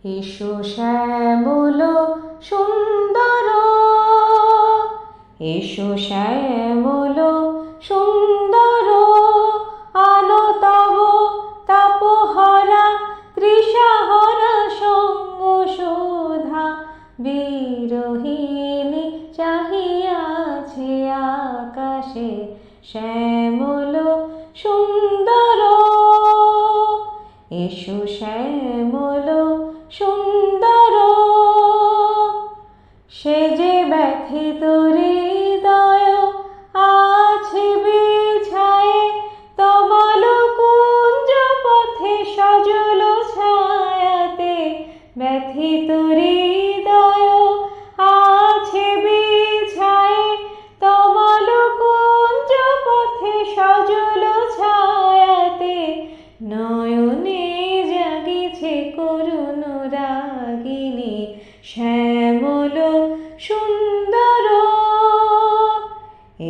এসো শ্যামল সুন্দর, এসো শ্যামল সুন্দর, আলো তব তাপহরা তৃষাহরা সঙ্গ শোধা। বিরহিণী চাহিয়াছে আকাশে শ্যামল সুন্দর। এসো শ্যামল সুন্দর, সে যে ব্যথিত হৃদয় আছে বিছায়ে তমাল কুঞ্জ পথে সজল ছায়াতে। ব্যথিত হৃদয় আছে বিছায়ে তমাল কুঞ্জ পথে সজল ছায়াতে। নয়নে জাগিছে করুণ রাগিনী শ্যামল সুন্দর।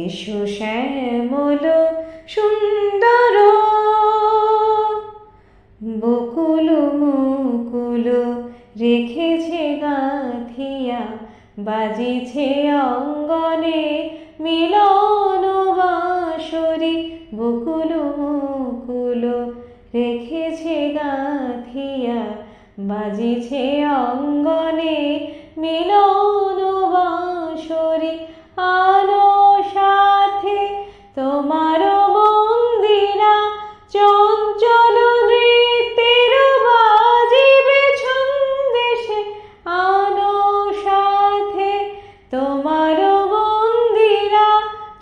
এসো শ্যামল সুন্দর, বকুল মুকুল রেখেছে গাঁথিয়া, বাজিছে অঙ্গনে মিলন বাঁশরি। বকুল মুকুল রেখেছে গাঁথিয়া, বাজিছে অঙ্গনে মিলন বাঁশরি। আলো সাথে তোমার মন্দিরা চঞ্চল নৃত্যের বাজিবে ছন্দেশে। আলো সাথে তোমার মন্দিরা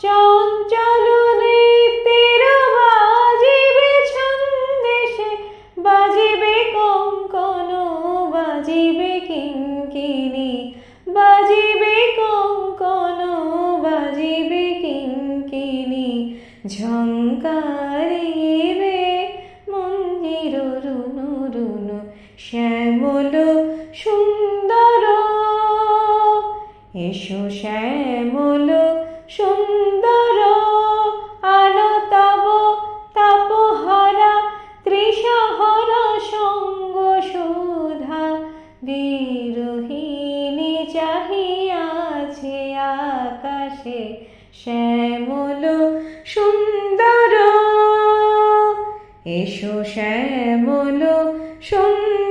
চঞ্চল নৃত্যের বাজিবে ছন্দেশে। বাজিবে কঙ্কন বাজিবে কিঙ্কিণী, বাজিবে কঙ্কন বাজিবে কিঙ্কিণী। ঝঙ্কারিবে মঞ্জির রুনু রুনু শ্যামল সুন্দর। এসো শ্যামল সুন্দর, আলো তব তাপহরা তৃষাহরা সঙ্গ শোধা। বিরহিণী চাহিয়াছে আকাশে শ্যামল সুন্দর। এসো শ্যামল সুন্দর।